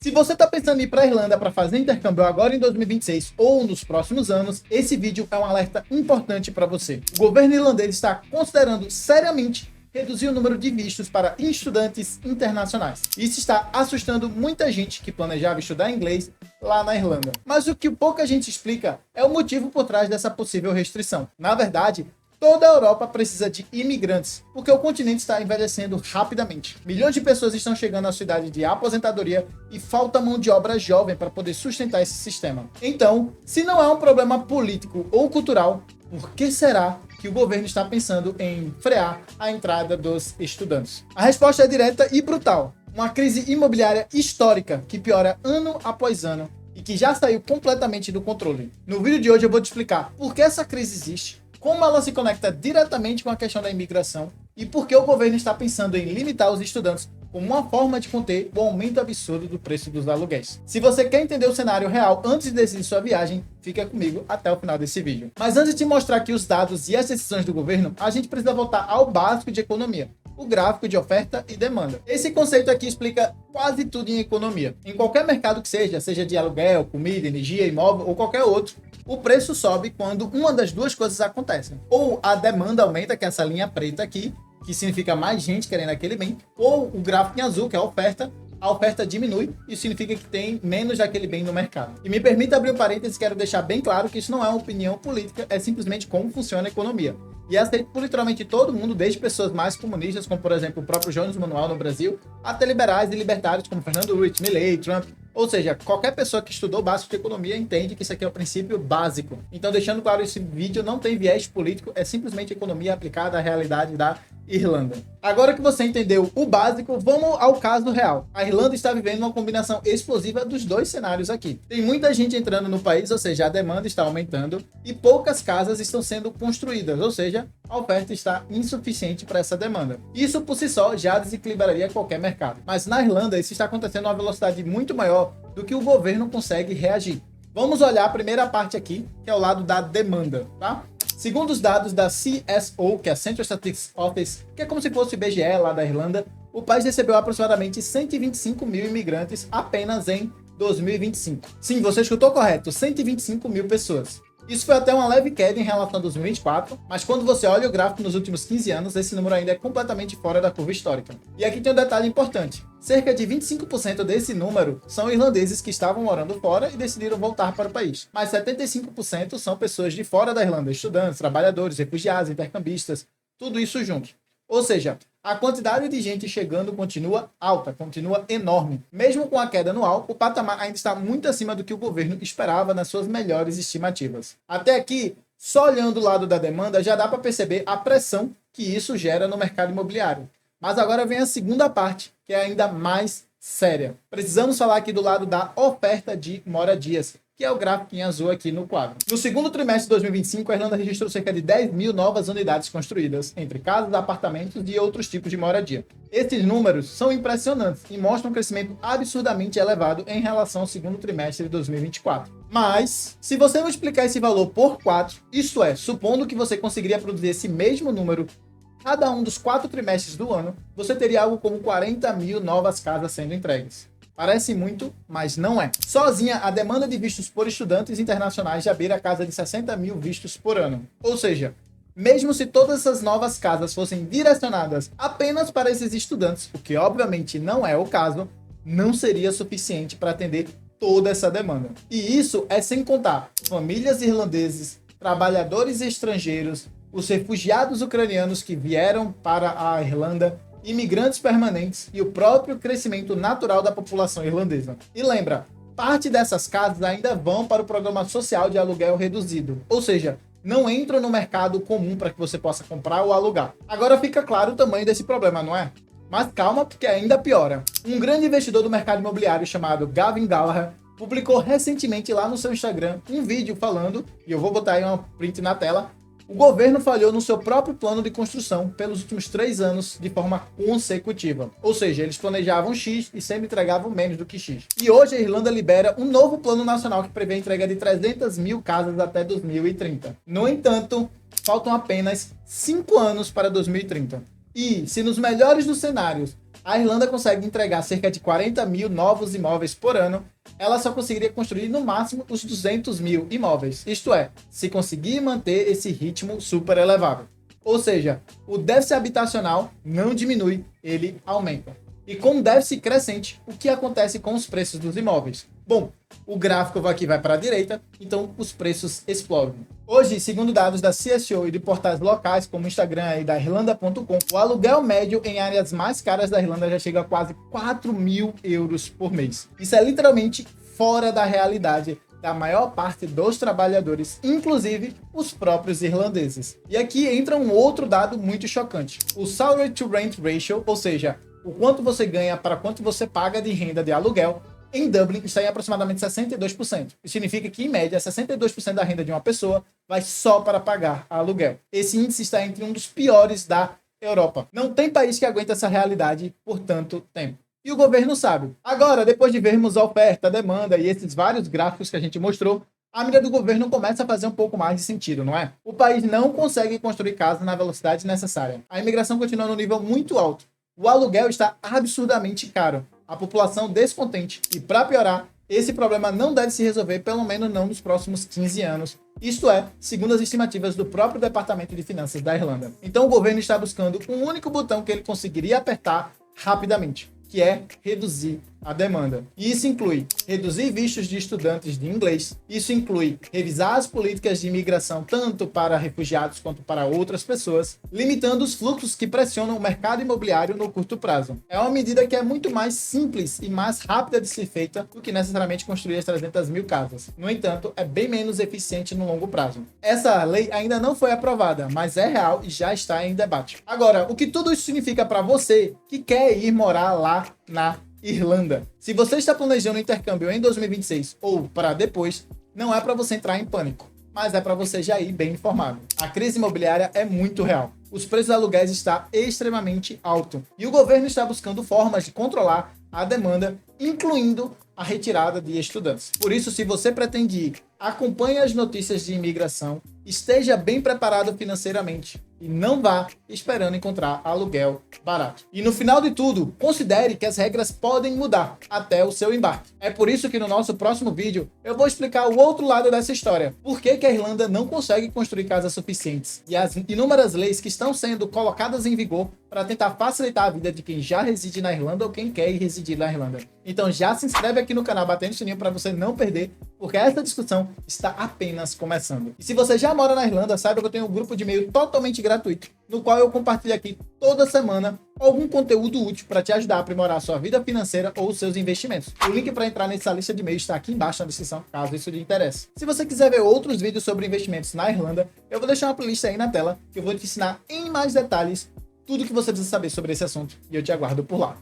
Se você está pensando em ir para a Irlanda para fazer intercâmbio agora em 2026 ou nos próximos anos, esse vídeo é um alerta importante para você. O governo irlandês está considerando seriamente reduzir o número de vistos para estudantes internacionais. Isso está assustando muita gente que planejava estudar inglês lá na Irlanda. Mas o que pouca gente explica é o motivo por trás dessa possível restrição. Na verdade, toda a Europa precisa de imigrantes, porque o continente está envelhecendo rapidamente. Milhões de pessoas estão chegando à sua idade de aposentadoria e falta mão de obra jovem para poder sustentar esse sistema. Então, se não é um problema político ou cultural, por que será que o governo está pensando em frear a entrada dos estudantes? A resposta é direta e brutal. Uma crise imobiliária histórica que piora ano após ano e que já saiu completamente do controle. No vídeo de hoje eu vou te explicar por que essa crise existe, como ela se conecta diretamente com a questão da imigração e por que o governo está pensando em limitar os estudantes como uma forma de conter o aumento absurdo do preço dos aluguéis. Se você quer entender o cenário real antes de decidir sua viagem, fica comigo até o final desse vídeo. Mas antes de te mostrar aqui os dados e as decisões do governo, a gente precisa voltar ao básico de economia, o gráfico de oferta e demanda. Esse conceito aqui explica quase tudo em economia. Em qualquer mercado que seja de aluguel, comida, energia, imóvel ou qualquer outro, o preço sobe quando uma das duas coisas acontecem. Ou a demanda aumenta, que é essa linha preta aqui, que significa mais gente querendo aquele bem, ou o gráfico em azul, que é a oferta diminui, isso significa que tem menos daquele bem no mercado. E me permita abrir um parênteses, quero deixar bem claro que isso não é uma opinião política, é simplesmente como funciona a economia. E é aceito por literalmente todo mundo, desde pessoas mais comunistas, como por exemplo o próprio Jones Manuel no Brasil, até liberais e libertários como Fernando Ruiz, Milley, Trump. Ou seja, qualquer pessoa que estudou básico de economia entende que isso aqui é o princípio básico. Então, deixando claro, esse vídeo não tem viés político, é simplesmente economia aplicada à realidade da Irlanda. Agora que você entendeu o básico, vamos ao caso real. A Irlanda está vivendo uma combinação explosiva dos dois cenários aqui. Tem muita gente entrando no país, ou seja, a demanda está aumentando, e poucas casas estão sendo construídas, ou seja, a oferta está insuficiente para essa demanda. Isso por si só já desequilibraria qualquer mercado. Mas na Irlanda isso está acontecendo a uma velocidade muito maior do que o governo consegue reagir. Vamos olhar a primeira parte aqui, que é o lado da demanda, tá? Segundo os dados da CSO, que é a Central Statistics Office, que é como se fosse o IBGE lá da Irlanda, o país recebeu aproximadamente 125 mil imigrantes apenas em 2025. Sim, você escutou correto, 125 mil pessoas. Isso foi até uma leve queda em relação a 2024, mas quando você olha o gráfico nos últimos 15 anos, esse número ainda é completamente fora da curva histórica. E aqui tem um detalhe importante. Cerca de 25% desse número são irlandeses que estavam morando fora e decidiram voltar para o país. Mas 75% são pessoas de fora da Irlanda, estudantes, trabalhadores, refugiados, intercambistas, tudo isso junto. Ou seja, a quantidade de gente chegando continua alta, continua enorme. Mesmo com a queda anual, o patamar ainda está muito acima do que o governo esperava nas suas melhores estimativas. Até aqui, só olhando o lado da demanda, já dá para perceber a pressão que isso gera no mercado imobiliário. Mas agora vem a segunda parte, que é ainda mais séria. Precisamos falar aqui do lado da oferta de moradias, que é o gráfico em azul aqui no quadro. No segundo trimestre de 2025, a Irlanda registrou cerca de 10 mil novas unidades construídas, entre casas, apartamentos e outros tipos de moradia. Esses números são impressionantes e mostram um crescimento absurdamente elevado em relação ao segundo trimestre de 2024. Mas, se você multiplicar esse valor por 4, isto é, supondo que você conseguiria produzir esse mesmo número cada um dos 4 trimestres do ano, você teria algo como 40 mil novas casas sendo entregues. Parece muito, mas não é. Sozinha, a demanda de vistos por estudantes internacionais já beira a casa de 60 mil vistos por ano. Ou seja, mesmo se todas essas novas casas fossem direcionadas apenas para esses estudantes, o que obviamente não é o caso, não seria suficiente para atender toda essa demanda. E isso é sem contar famílias irlandeses, trabalhadores estrangeiros, os refugiados ucranianos que vieram para a Irlanda, imigrantes permanentes e o próprio crescimento natural da população irlandesa. E lembra, parte dessas casas ainda vão para o programa social de aluguel reduzido, ou seja, não entram no mercado comum para que você possa comprar ou alugar. Agora fica claro o tamanho desse problema, não é? Mas calma, porque ainda piora. Um grande investidor do mercado imobiliário chamado Gavin Gallagher publicou recentemente lá no seu Instagram um vídeo falando, e eu vou botar aí uma print na tela, o governo falhou no seu próprio plano de construção pelos últimos 3 anos de forma consecutiva. Ou seja, eles planejavam X e sempre entregavam menos do que X. E hoje a Irlanda libera um novo plano nacional que prevê a entrega de 300 mil casas até 2030. No entanto, faltam apenas 5 anos para 2030. E, se nos melhores dos cenários, a Irlanda consegue entregar cerca de 40 mil novos imóveis por ano, ela só conseguiria construir no máximo os 200 mil imóveis. Isto é, se conseguir manter esse ritmo super elevado. Ou seja, o déficit habitacional não diminui, ele aumenta. E com déficit crescente, o que acontece com os preços dos imóveis? Bom, o gráfico aqui vai para a direita, então os preços explodem. Hoje, segundo dados da CSO e de portais locais, como o Instagram e da Irlanda.com, o aluguel médio em áreas mais caras da Irlanda já chega a quase 4 mil euros por mês. Isso é literalmente fora da realidade da maior parte dos trabalhadores, inclusive os próprios irlandeses. E aqui entra um outro dado muito chocante. O Salary to Rent Ratio, ou seja, o quanto você ganha para quanto você paga de renda de aluguel, em Dublin está em aproximadamente 62%. Isso significa que, em média, 62% da renda de uma pessoa vai só para pagar aluguel. Esse índice está entre um dos piores da Europa. Não tem país que aguente essa realidade por tanto tempo. E o governo sabe. Agora, depois de vermos a oferta, a demanda e esses vários gráficos que a gente mostrou, a mira do governo começa a fazer um pouco mais de sentido, não é? O país não consegue construir casas na velocidade necessária. A imigração continua no nível muito alto. O aluguel está absurdamente caro. A população descontente. E para piorar, esse problema não deve se resolver, pelo menos não nos próximos 15 anos. Isto é, segundo as estimativas do próprio Departamento de Finanças da Irlanda. Então o governo está buscando um único botão que ele conseguiria apertar rapidamente, que é reduzir a demanda. E isso inclui reduzir vistos de estudantes de inglês, isso inclui revisar as políticas de imigração tanto para refugiados quanto para outras pessoas, limitando os fluxos que pressionam o mercado imobiliário no curto prazo. É uma medida que é muito mais simples e mais rápida de ser feita do que necessariamente construir as 300 mil casas. No entanto, é bem menos eficiente no longo prazo. Essa lei ainda não foi aprovada, mas é real e já está em debate. Agora, o que tudo isso significa para você que quer ir morar lá na Irlanda? Se você está planejando um intercâmbio em 2026 ou para depois, não é para você entrar em pânico, mas é para você já ir bem informado. A crise imobiliária é muito real. Os preços dos aluguéis estão extremamente altos e o governo está buscando formas de controlar a demanda, incluindo a retirada de estudantes. Por isso, se você pretende ir, acompanhe as notícias de imigração, esteja bem preparado financeiramente e não vá esperando encontrar aluguel barato. E no final de tudo, considere que as regras podem mudar até o seu embarque. É por isso que no nosso próximo vídeo eu vou explicar o outro lado dessa história. Por que a Irlanda não consegue construir casas suficientes e as inúmeras leis que estão sendo colocadas em vigor para tentar facilitar a vida de quem já reside na Irlanda ou quem quer ir residir na Irlanda. Então já se inscreve aqui no canal, batendo o sininho para você não perder, porque essa discussão está apenas começando. E se você já mora na Irlanda, saiba que eu tenho um grupo de e-mail totalmente gratuito, no qual eu compartilho aqui toda semana algum conteúdo útil para te ajudar a aprimorar a sua vida financeira ou os seus investimentos. O link para entrar nessa lista de e-mails está aqui embaixo na descrição, caso isso lhe interesse. Se você quiser ver outros vídeos sobre investimentos na Irlanda, eu vou deixar uma playlist aí na tela, que eu vou te ensinar em mais detalhes tudo que você precisa saber sobre esse assunto, e eu te aguardo por lá.